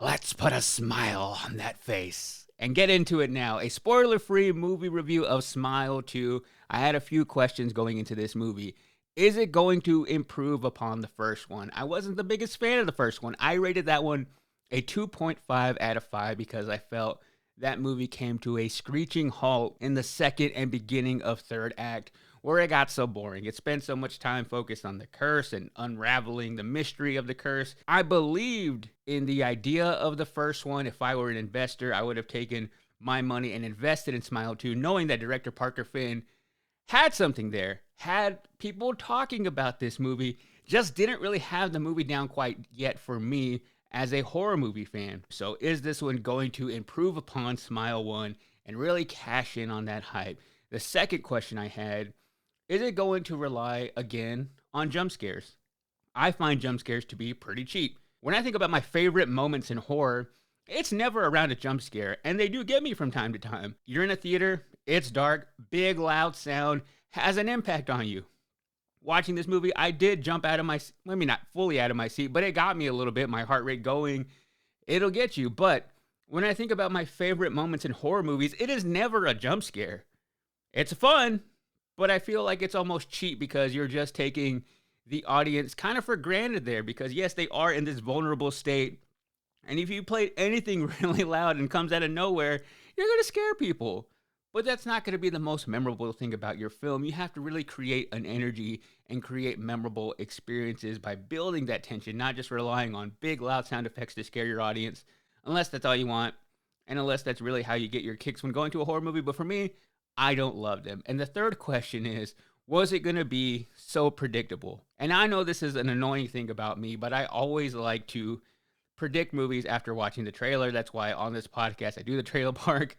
Let's put a smile on that face and get into it now. A spoiler free movie review of Smile 2. I had a few questions going into this movie. Is it going to improve upon the first one? I wasn't the biggest fan of the first one. I rated that one a 2.5 out of 5 because I felt that movie came to a screeching halt in the second and beginning of third act where it got so boring. It spent so much time focused on the curse and unraveling the mystery of the curse. I believed in the idea of the first one. If I were an investor, I would have taken my money and invested in Smile 2, knowing that director Parker Finn had something there, had people talking about this movie, just didn't really have the movie down quite yet for me as a horror movie fan. So is this one going to improve upon Smile 1 and really cash in on that hype? The second question I had, is it going to rely again on jump scares? I find jump scares to be pretty cheap. When I think about my favorite moments in horror, it's never around a jump scare, and they do get me from time to time. You're in a theater, it's dark, big loud sound has an impact on you. Watching this movie, I did jump out of my, maybe not fully out of my seat, but it got me a little bit, my heart rate going. It'll get you. But when I think about my favorite moments in horror movies, it is never a jump scare. It's fun, but I feel like it's almost cheap because you're just taking the audience kind of for granted there because, yes, they are in this vulnerable state. And if you play anything really loud and comes out of nowhere, you're going to scare people. But that's not going to be the most memorable thing about your film. You have to really create an energy and create memorable experiences by building that tension, not just relying on big, loud sound effects to scare your audience, unless that's all you want, and unless that's really how you get your kicks when going to a horror movie. But for me, I don't love them. And the third question is, was it going to be so predictable? And I know this is an annoying thing about me, but I always like to predict movies after watching the trailer. That's why on this podcast, I do the trailer park.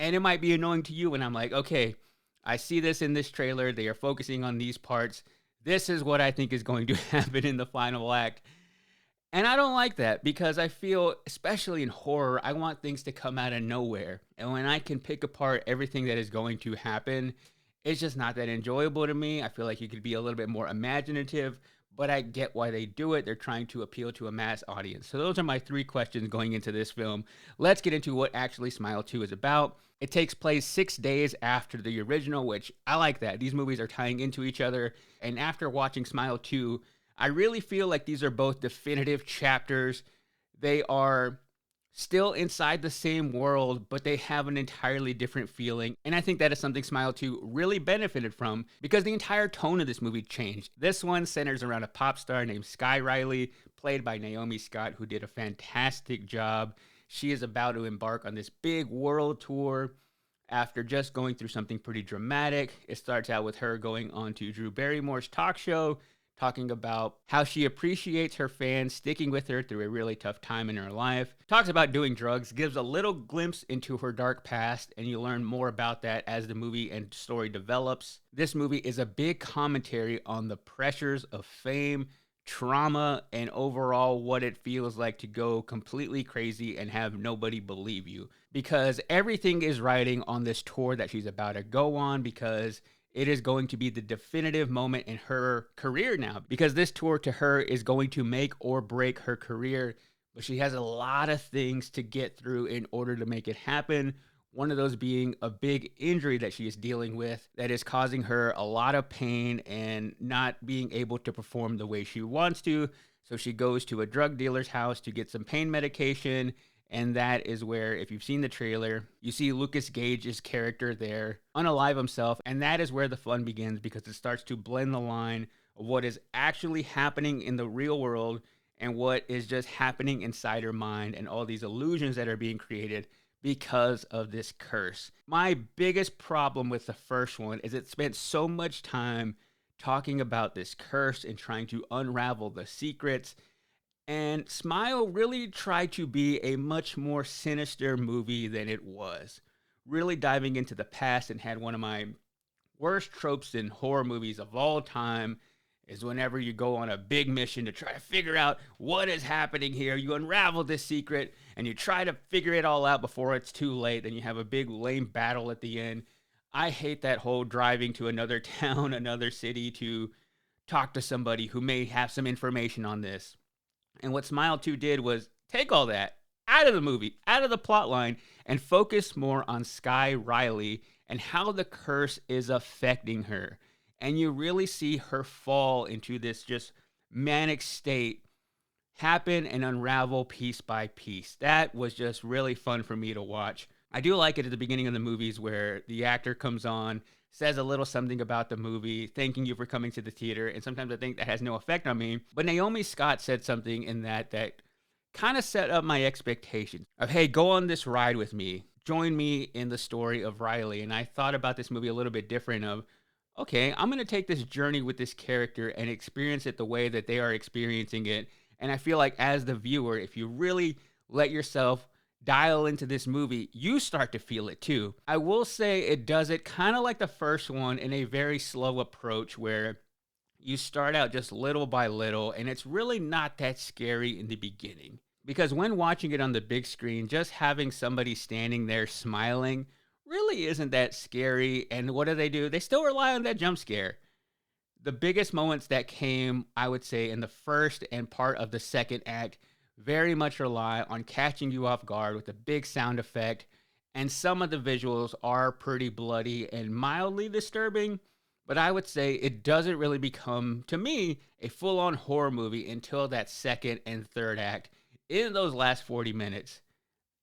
And it might be annoying to you when I'm like, okay, I see this in this trailer. They are focusing on these parts. This is what I think is going to happen in the final act. And I don't like that because I feel, especially in horror, I want things to come out of nowhere. And when I can pick apart everything that is going to happen, it's just not that enjoyable to me. I feel like you could be a little bit more imaginative, but I get why they do it. They're trying to appeal to a mass audience. So those are my three questions going into this film. Let's get into what actually Smile 2 is about. It takes place 6 days after the original, which I like that. These movies are tying into each other. And after watching Smile 2, I really feel like these are both definitive chapters. They are still inside the same world, but they have an entirely different feeling. And I think that is something Smile 2 really benefited from because the entire tone of this movie changed. This one centers around a pop star named Sky Riley, played by Naomi Scott, who did a fantastic job. She is about to embark on this big world tour after just going through something pretty dramatic. It starts out with her going on to Drew Barrymore's talk show, talking about how she appreciates her fans sticking with her through a really tough time in her life. Talks about doing drugs, gives a little glimpse into her dark past, and you learn more about that as the movie and story develops. This movie is a big commentary on the pressures of fame, trauma, and overall what it feels like to go completely crazy and have nobody believe you. Because everything is riding on this tour that she's about to go on because it is going to be the definitive moment in her career now because this tour to her is going to make or break her career. But she has a lot of things to get through in order to make it happen. One of those being a big injury that she is dealing with that is causing her a lot of pain and not being able to perform the way she wants to. So she goes to a drug dealer's house to get some pain medication. And that is where, if you've seen the trailer, you see Lucas Gage's character there, unalive himself. And that is where the fun begins because it starts to blend the line of what is actually happening in the real world and what is just happening inside her mind and all these illusions that are being created because of this curse. My biggest problem with the first one is it spent so much time talking about this curse and trying to unravel the secrets. And Smile really tried to be a much more sinister movie than it was. Really diving into the past and had one of my worst tropes in horror movies of all time is whenever you go on a big mission to try to figure out what is happening here. You unravel this secret and you try to figure it all out before it's too late. Then you have a big lame battle at the end. I hate that whole driving to another town, another city to talk to somebody who may have some information on this. And what Smile 2 did was take all that out of the movie, out of the plot line, and focus more on Sky Riley and how the curse is affecting her. And you really see her fall into this just manic state happen and unravel piece by piece. That was just really fun for me to watch. I do like it at the beginning of the movies where the actor comes on, says a little something about the movie, thanking you for coming to the theater, and sometimes I think that has no effect on me. But Naomi Scott said something in that kind of set up my expectations of, hey, go on this ride with me. Join me in the story of Riley. And I thought about this movie a little bit different of, okay, I'm going to take this journey with this character and experience it the way that they are experiencing it. And I feel like as the viewer, if you really let yourself dial into this movie, you start to feel it too. I will say it does it kind of like the first one in a very slow approach where you start out just little by little, and it's really not that scary in the beginning. Because when watching it on the big screen, just having somebody standing there smiling really isn't that scary. And what do? They still rely on that jump scare. The biggest moments that came, I would say, in the first and part of the second act very much rely on catching you off guard with a big sound effect. And some of the visuals are pretty bloody and mildly disturbing. But I would say it doesn't really become, to me, a full on horror movie until that second and third act. In those last 40 minutes,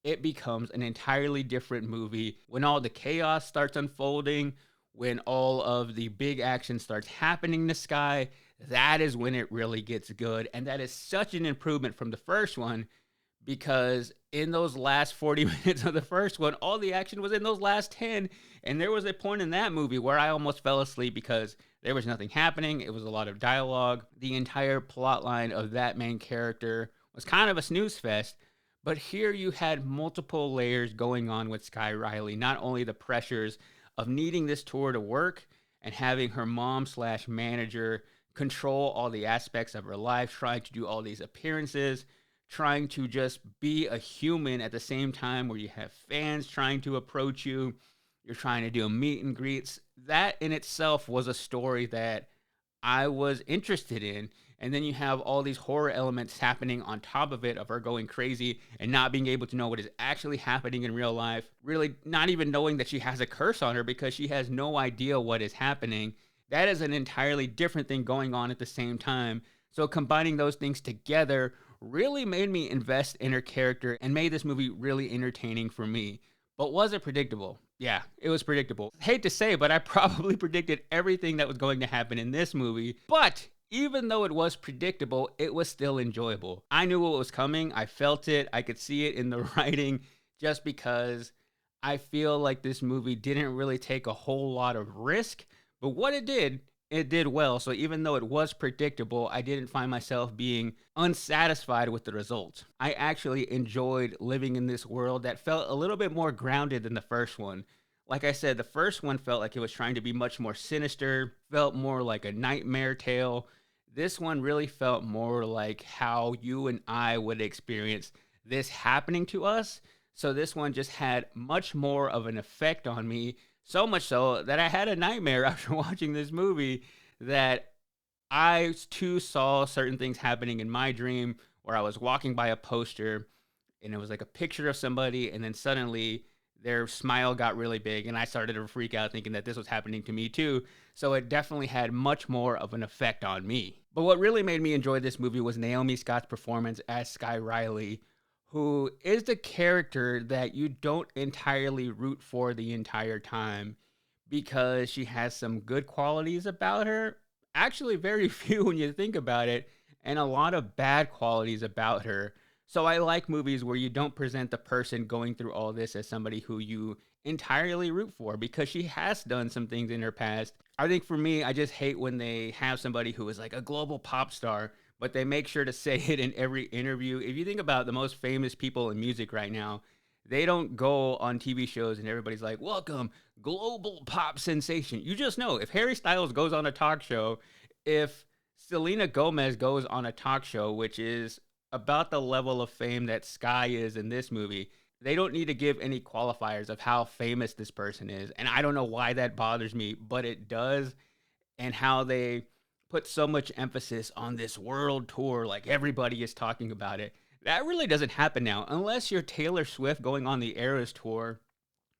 it becomes an entirely different movie when all the chaos starts unfolding, when all of the big action starts happening in the sky. That is when it really gets good. And that is such an improvement from the first one, because in those last 40 minutes of the first one, all the action was in those last 10. And there was a point in that movie where I almost fell asleep because there was nothing happening. It was a lot of dialogue. The entire plot line of that main character was kind of a snooze fest. But here you had multiple layers going on with Sky Riley. Not only the pressures of needing this tour to work and having her mom slash manager control all the aspects of her life, trying to do all these appearances, trying to just be a human at the same time where you have fans trying to approach you, you're trying to do meet and greets. That in itself was a story that I was interested in. And then you have all these horror elements happening on top of it, of her going crazy and not being able to know what is actually happening in real life. Really not even knowing that she has a curse on her because she has no idea what is happening. That is an entirely different thing going on at the same time. So combining those things together really made me invest in her character and made this movie really entertaining for me. But was it predictable? Yeah, it was predictable. Hate to say, but I probably predicted everything that was going to happen in this movie. But even though it was predictable, it was still enjoyable. I knew what was coming. I felt it. I could see it in the writing, just because I feel like this movie didn't really take a whole lot of risk. But what it did well. So even though it was predictable, I didn't find myself being unsatisfied with the results. I actually enjoyed living in this world that felt a little bit more grounded than the first one. Like I said, the first one felt like it was trying to be much more sinister, felt more like a nightmare tale. This one really felt more like how you and I would experience this happening to us. So this one just had much more of an effect on me, so much so that I had a nightmare after watching this movie, that I too saw certain things happening in my dream where I was walking by a poster and it was like a picture of somebody, and then suddenly their smile got really big and I started to freak out thinking that this was happening to me too. So it definitely had much more of an effect on me. But what really made me enjoy this movie was Naomi Scott's performance as Sky Riley, who is the character that you don't entirely root for the entire time, because she has some good qualities about her. Actually, very few when you think about it, and a lot of bad qualities about her. So I like movies where you don't present the person going through all this as somebody who you entirely root for, because she has done some things in her past. I think for me, I just hate when they have somebody who is like a global pop star, but they make sure to say it in every interview. If you think about the most famous people in music right now, they don't go on TV shows and everybody's like, welcome, global pop sensation. You just know if Harry Styles goes on a talk show, if Selena Gomez goes on a talk show, which is about the level of fame that Sky is in this movie, they don't need to give any qualifiers of how famous this person is. And I don't know why that bothers me, but it does. And how they put so much emphasis on this world tour, like everybody is talking about it. That really doesn't happen now unless you're Taylor Swift going on the Eras tour.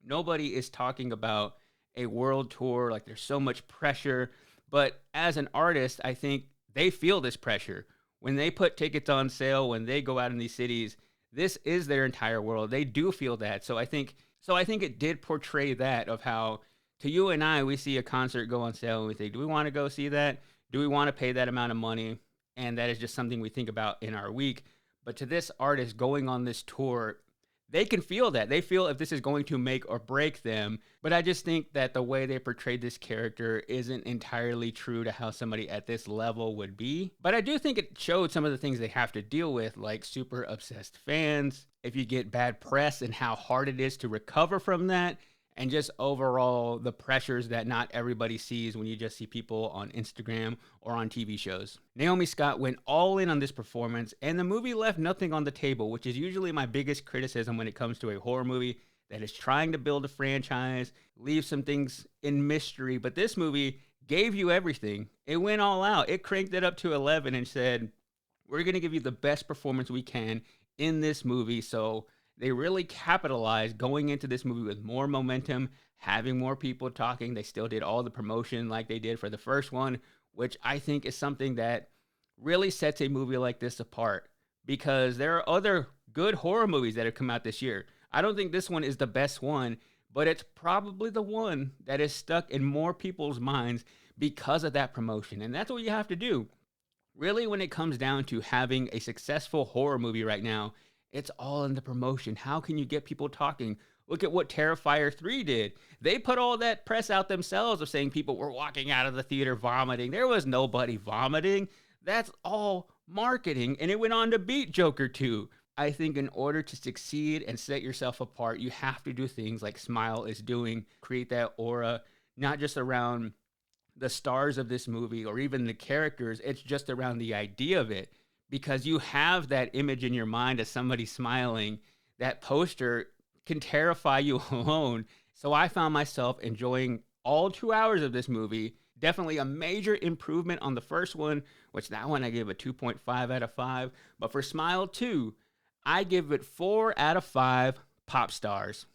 Nobody is talking about a world tour. Like, there's so much pressure. But as an artist, I think they feel this pressure. When they put tickets on sale, when they go out in these cities, this is their entire world. They do feel that. So I think it did portray that of how, to you and I, we see a concert go on sale and we think, do we want to go see that? Do we want to pay that amount of money? And that is just something we think about in our week. But to this artist going on this tour, they can feel that. They feel if this is going to make or break them. But I just think that the way they portrayed this character isn't entirely true to how somebody at this level would be. But I do think it showed some of the things they have to deal with, like super obsessed fans, if you get bad press and how hard it is to recover from that, and just overall the pressures that not everybody sees when you just see people on Instagram or on TV shows. Naomi Scott went all in on this performance, and the movie left nothing on the table, which is usually my biggest criticism when it comes to a horror movie that is trying to build a franchise, leave some things in mystery. But this movie gave you everything. It went all out. It cranked it up to 11 and said, we're going to give you the best performance we can in this movie. So they really capitalized going into this movie with more momentum, having more people talking. They still did all the promotion like they did for the first one, which I think is something that really sets a movie like this apart, because there are other good horror movies that have come out this year. I don't think this one is the best one, but it's probably the one that is stuck in more people's minds because of that promotion. And that's what you have to do. Really, when it comes down to having a successful horror movie right now, it's all in the promotion. How can you get people talking? Look at what Terrifier 3 did. They put all that press out themselves of saying people were walking out of the theater vomiting. There was nobody vomiting. That's all marketing, and it went on to beat Joker 2. I think in order to succeed and set yourself apart, you have to do things like Smile is doing, create that aura, not just around the stars of this movie or even the characters. It's just around the idea of it, because you have that image in your mind of somebody smiling. That poster can terrify you alone. So I found myself enjoying all 2 hours of this movie. Definitely a major improvement on the first one, which that one I gave a 2.5 out of 5. But for Smile 2, I give it 4 out of 5 pop stars.